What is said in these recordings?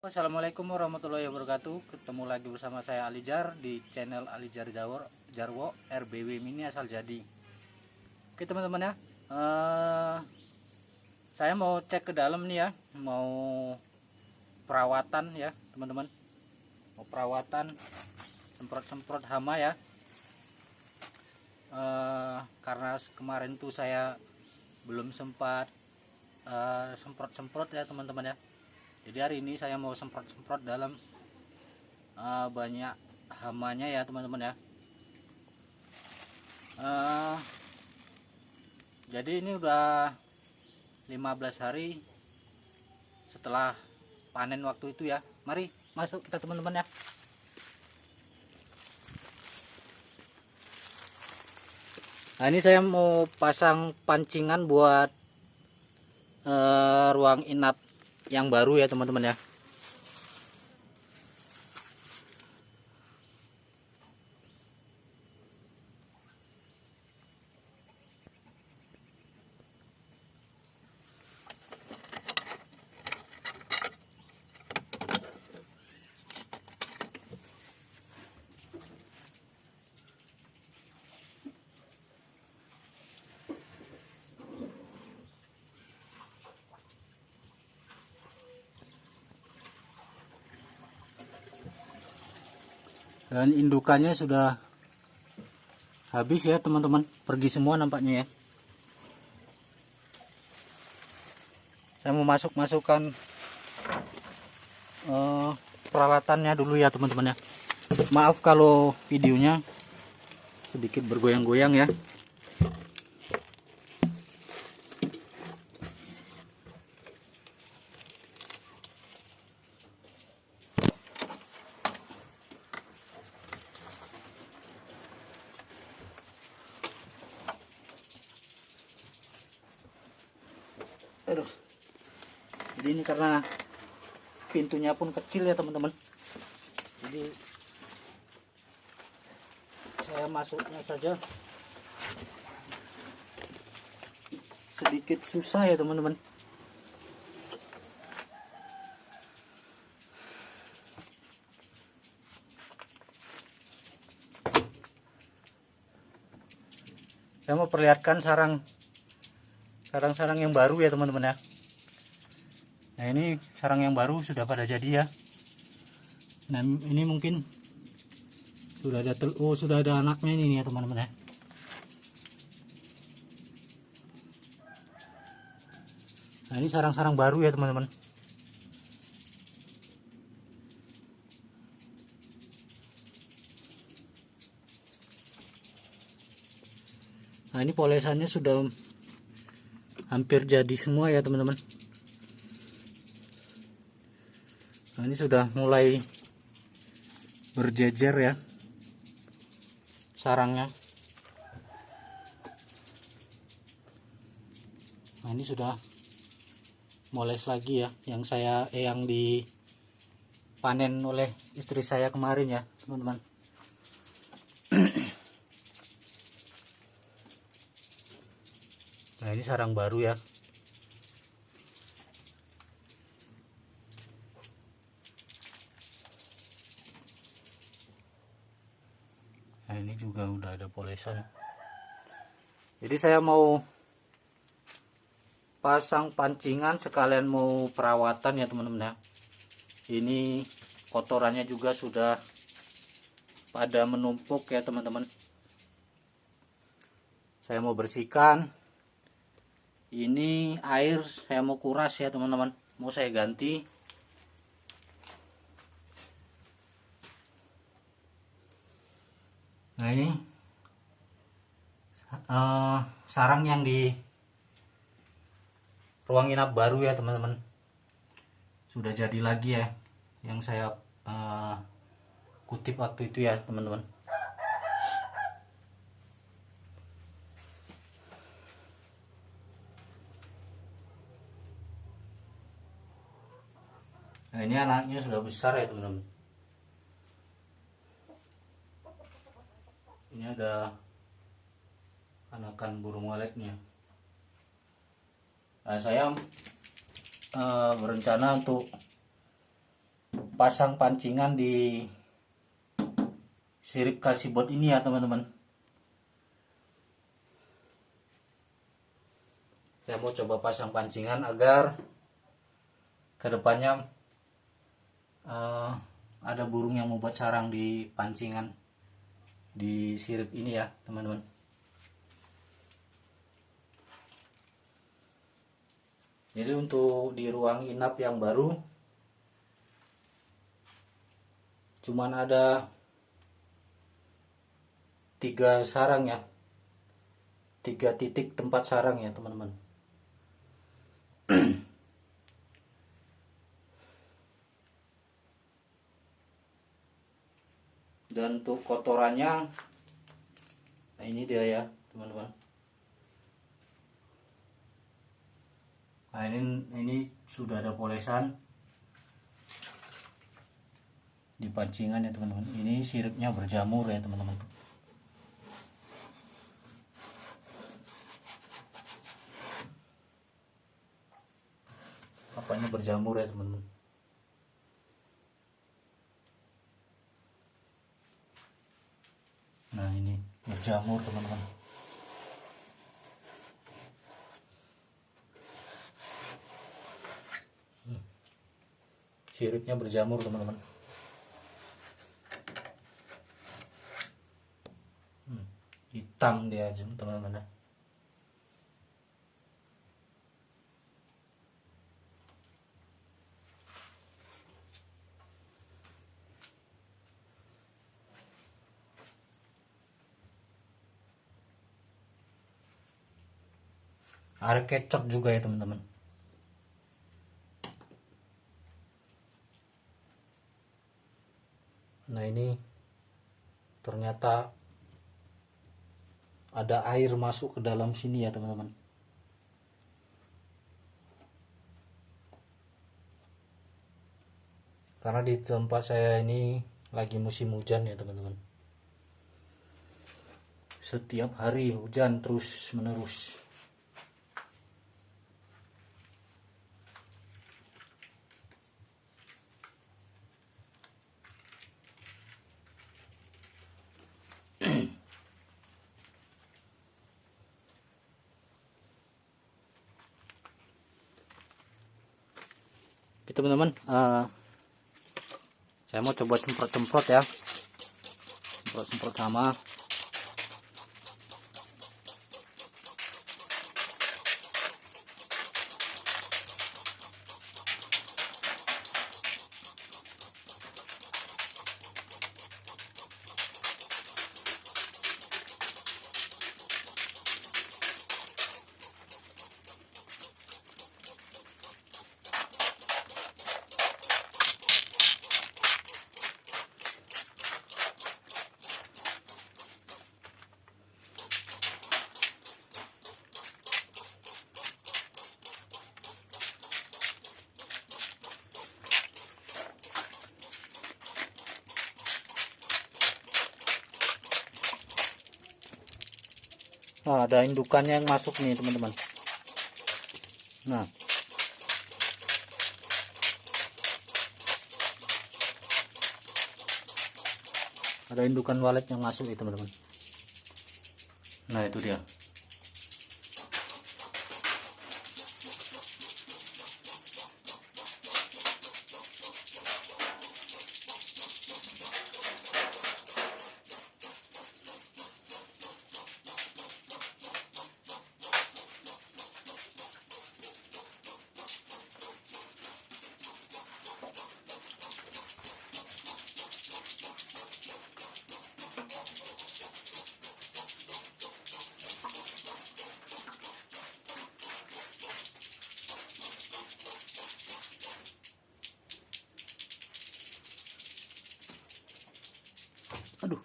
Assalamualaikum warahmatullahi wabarakatuh. Ketemu lagi bersama saya Alijar di channel Alijar Jarwo RBW Mini asal jadi. Oke teman-teman ya, saya mau cek ke dalam nih ya, mau perawatan ya teman-teman, mau perawatan semprot-semprot hama ya. Karena kemarin tuh saya belum sempat semprot-semprot ya teman-teman ya. Jadi hari ini saya mau semprot-semprot dalam banyak hamanya ya teman-teman ya. Jadi ini udah 15 hari setelah panen waktu itu ya. Mari masuk kita teman-teman ya. Nah ini saya mau pasang pancingan buat ruang inap yang baru ya teman-teman ya. Dan indukannya sudah habis ya teman-teman, pergi semua nampaknya ya. Saya mau masukkan peralatannya dulu ya teman-teman ya. Maaf kalau videonya sedikit bergoyang-goyang ya. Aduh. Jadi ini karena pintunya pun kecil ya teman-teman. Jadi saya masuknya saja sedikit susah ya teman-teman. Saya mau perlihatkan sarang-sarang yang baru ya teman-teman ya. Nah ini sarang yang baru sudah pada jadi ya. Nah ini mungkin sudah ada sudah ada anaknya ini ya teman-teman ya. Nah ini sarang-sarang baru ya teman-teman. Nah ini polesannya sudah hampir jadi semua ya teman-teman. Nah ini sudah mulai berjejer ya sarangnya. Nah ini sudah moles lagi ya, yang dipanen oleh istri saya kemarin ya teman-teman. Nah ini sarang baru ya. Nah ini juga udah ada polesan. Jadi saya mau pasang pancingan sekalian mau perawatan ya teman-teman ya. Ini kotorannya juga sudah pada menumpuk ya teman-teman. Saya mau bersihkan. Ini air saya mau kuras ya teman-teman, mau saya ganti. Nah ini sarang yang di ruang inap baru ya teman-teman, sudah jadi lagi ya, yang saya kutip waktu itu ya teman-teman. Nah ini anaknya sudah besar ya teman-teman. Ini ada anakan burung waletnya. Nah saya berencana untuk pasang pancingan di sirip kalsibot ini ya teman-teman. Saya mau coba pasang pancingan agar kedepannya ada burung yang membuat sarang di pancingan di sirip ini ya teman-teman. Jadi untuk di ruang inap yang baru cuman ada 3 sarang ya, 3 titik tempat sarang ya teman-teman. Dan untuk kotorannya, nah ini dia ya teman-teman. Nah ini sudah ada polesan di pancingan ya teman-teman. Ini siripnya berjamur ya teman-teman. Apanya berjamur ya teman-teman. Nah ini berjamur teman-teman. Siripnya berjamur teman-teman. Hitam dia teman-teman. Ada kecap juga ya teman-teman. Nah ini ternyata ada air masuk ke dalam sini ya teman-teman. Karena di tempat saya ini lagi musim hujan ya teman-teman. Setiap hari hujan terus menerus. Oke teman-teman, saya mau coba semprot-semprot ya, semprot-semprot sama. Nah, ada indukannya yang masuk nih teman-teman. Nah, ada indukan walet yang masuk nih teman-teman. Nah itu dia. Aduh.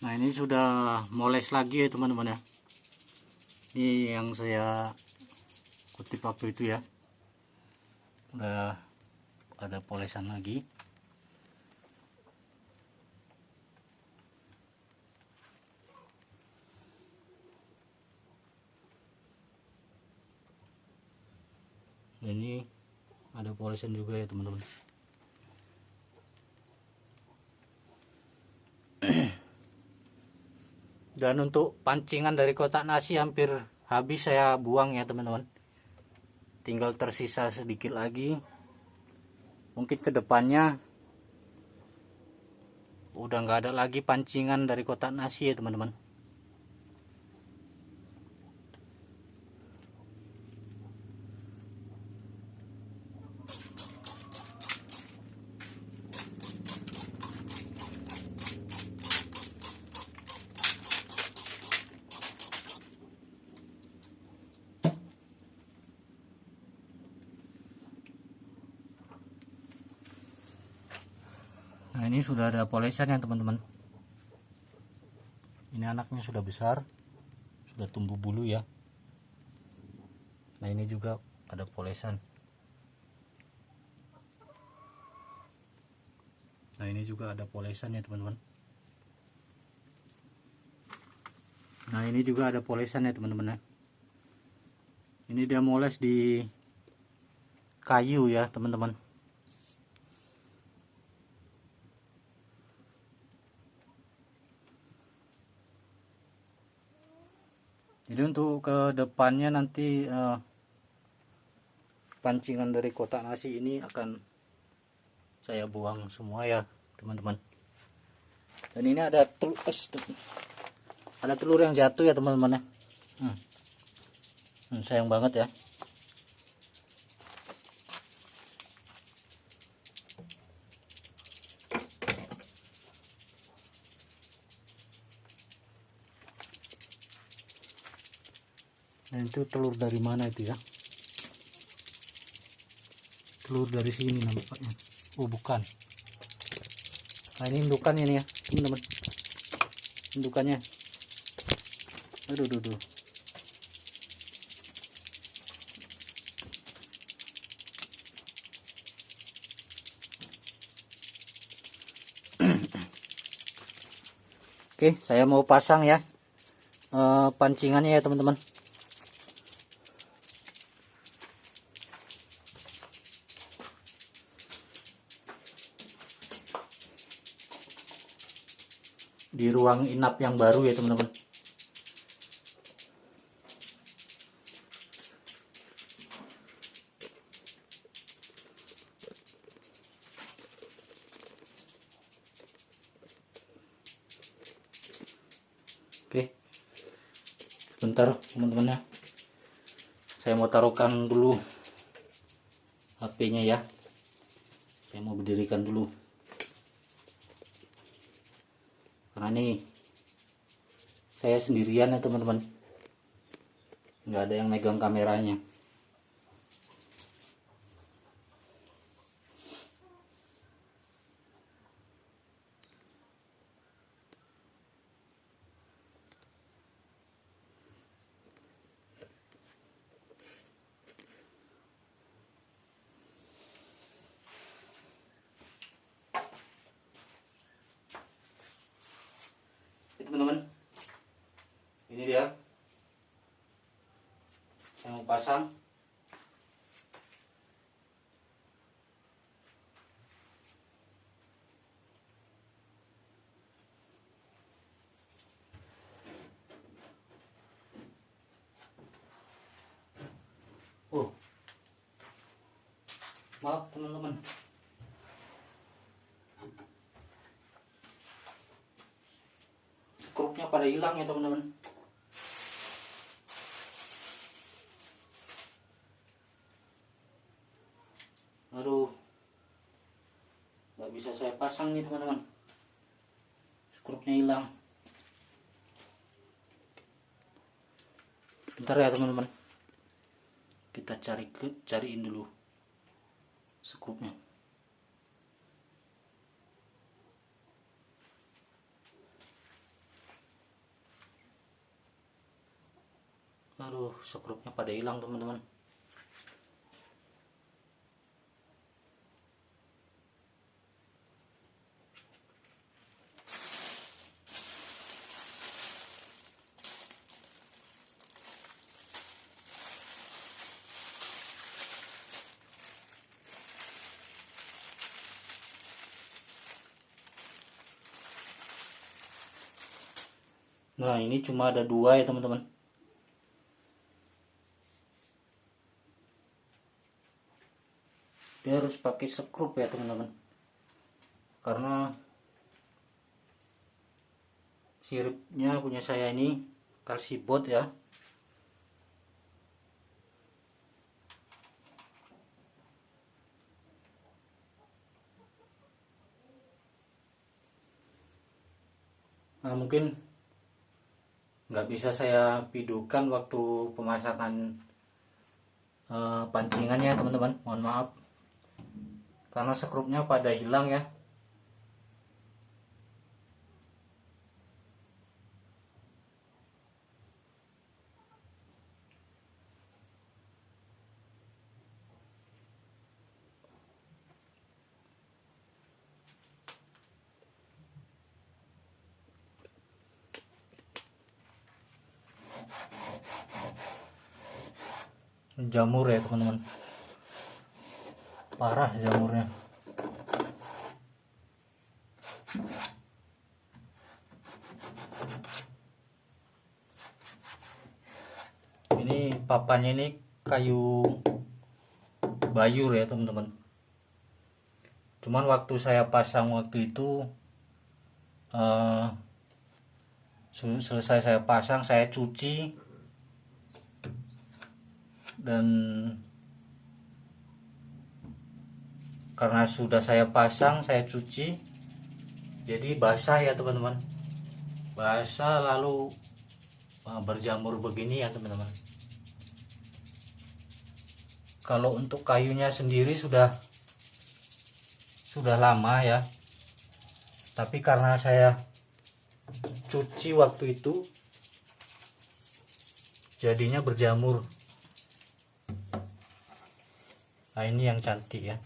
Nah ini sudah moles lagi ya teman-teman ya. Ini yang saya kutip waktu itu ya. Udah ada polesan lagi. Ini ada polesan juga ya teman-teman. Dan untuk pancingan dari kotak nasi hampir habis saya buang ya teman-teman. Tinggal tersisa sedikit lagi. Mungkin kedepannya udah nggak ada lagi pancingan dari kotak nasi ya teman-teman. Nah ini sudah ada polesan ya teman-teman. Ini anaknya sudah besar, sudah tumbuh bulu ya. Nah ini juga ada polesan. Nah ini juga ada polesan ya teman-teman. Nah ini juga ada polesan ya teman-teman ya. Ini dia moles di kayu ya teman-teman. Jadi untuk ke depannya nanti pancingan dari kotak nasi ini akan saya buang semua ya teman-teman. Dan ini ada telur yang jatuh ya teman-teman ya. Sayang banget ya. Nah itu telur dari mana itu ya? Telur dari sini nampaknya. Oh bukan. Nah ini indukannya nih ya teman-teman. Indukannya. Aduh. Oke, saya mau pasang ya pancingannya ya teman-teman. Di ruang inap yang baru ya teman-teman. Oke, sebentar teman-teman ya, saya mau taruhkan dulu HP-nya ya. Saya mau berdirikan dulu karena nih saya sendirian ya teman-teman, nggak ada yang megang kameranya. Teman-teman, ini dia saya mau pasang. Maaf teman-teman, skrupnya pada hilang ya teman-teman. Aduh, nggak bisa saya pasang nih teman-teman, skrupnya hilang. Bentar ya teman-teman, kita cariin dulu skrupnya. Aduh, skrupnya pada hilang teman-teman. Nah ini cuma ada 2 ya teman-teman. Dia harus pakai skrup ya teman-teman, karena siripnya punya saya ini kalsibot ya. Nah mungkin nggak bisa saya videokan waktu pemasakan pancingannya teman-teman, mohon maaf karena skrupnya pada hilang ya. Jamur ya teman-teman, parah jamurnya. Ini papannya ini kayu bayur ya teman-teman, cuman waktu saya pasang waktu itu selesai saya pasang, saya cuci, dan karena sudah saya pasang, saya cuci, jadi basah ya teman-teman, basah lalu berjamur begini ya teman-teman. Kalau untuk kayunya sendiri sudah lama ya, tapi karena saya cuci waktu itu jadinya berjamur. Nah ini yang cantik ya,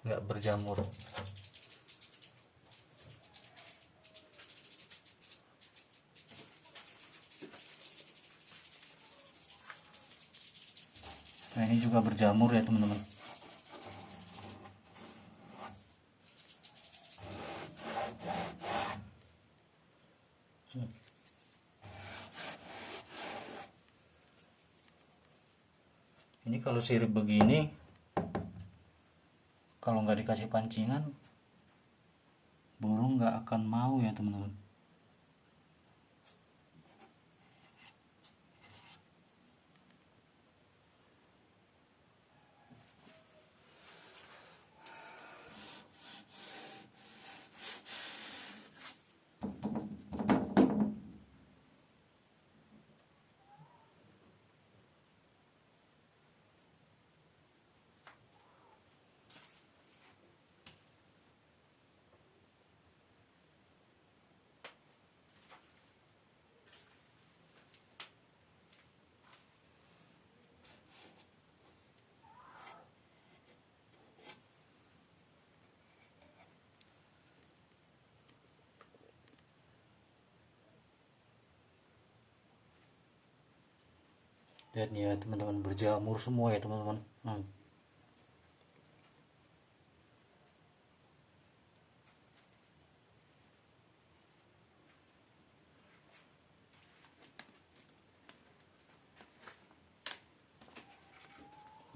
nggak berjamur. Nah ini juga berjamur ya teman-teman. Ini kalau sirip begini, kalau nggak dikasih pancingan, burung nggak akan mau ya teman-teman. Lihat nih ya teman-teman, berjamur semua ya teman-teman.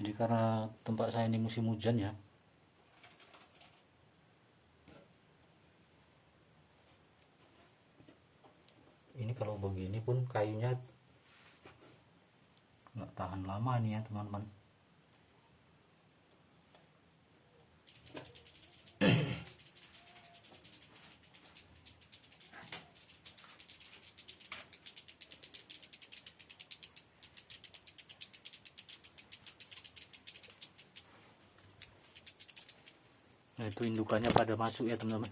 Jadi karena tempat saya ini musim hujan ya, ini kalau begini pun kayunya nggak tahan lama nih ya teman-teman. Nah itu indukannya pada masuk ya teman-teman.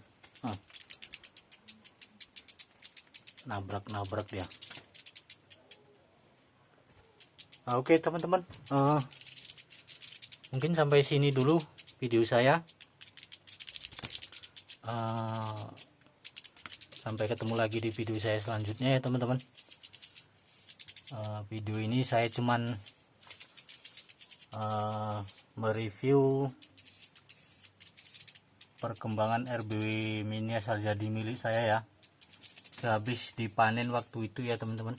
Nabrak-nabrak dia. Oke teman-teman, mungkin sampai sini dulu video saya. Sampai ketemu lagi di video saya selanjutnya ya teman-teman. Video ini saya cuman mereview perkembangan RBW mini asal jadi milik saya ya. habis dipanen waktu itu ya teman-teman.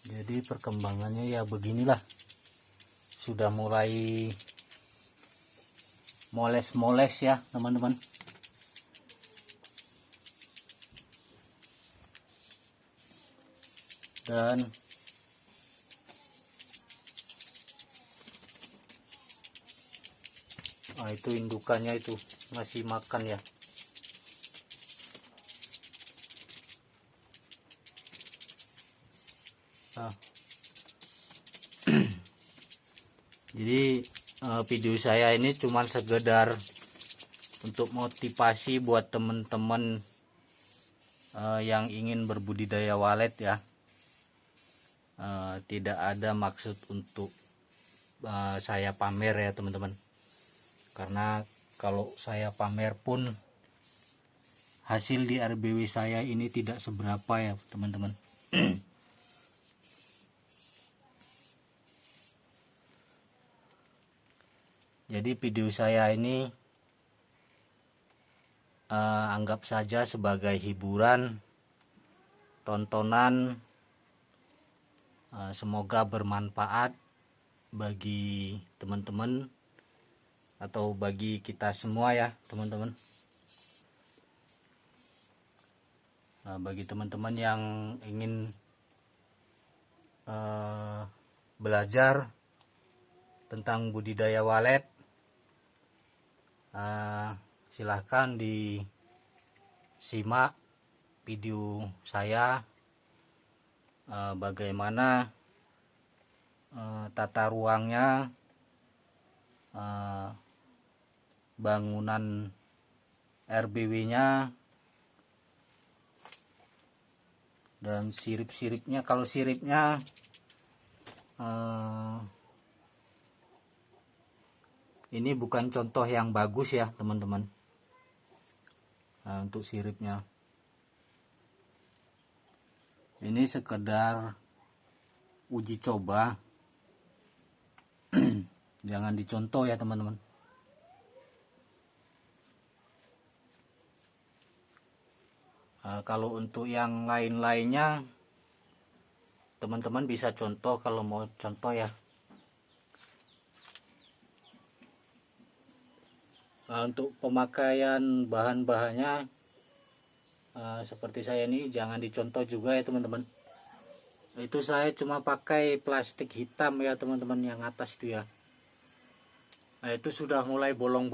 Jadi perkembangannya ya beginilah, sudah mulai moles-moles ya teman-teman. Dan itu indukannya itu masih makan ya. Jadi video saya ini cuman sekedar untuk motivasi buat teman-teman yang ingin berbudidaya walet ya. Tidak ada maksud untuk saya pamer ya teman-teman, karena kalau saya pamer pun hasil di RBW saya ini tidak seberapa ya teman-teman. Jadi video saya ini anggap saja sebagai hiburan, tontonan. Semoga bermanfaat bagi teman-teman atau bagi kita semua ya teman-teman. Bagi teman-teman yang ingin belajar tentang budidaya walet, silahkan disimak video saya bagaimana tata ruangnya, bangunan RBW-nya, dan sirip-siripnya. Kalau siripnya ini bukan contoh yang bagus ya teman-teman. Untuk siripnya ini sekedar uji coba. Jangan dicontoh ya teman-teman. Kalau untuk yang lain-lainnya teman-teman bisa contoh kalau mau contoh ya. Untuk pemakaian bahan-bahannya seperti saya ini jangan dicontoh juga ya teman-teman. Itu saya cuma pakai plastik hitam ya teman-teman, yang atas itu ya. Itu sudah mulai bolong-bolong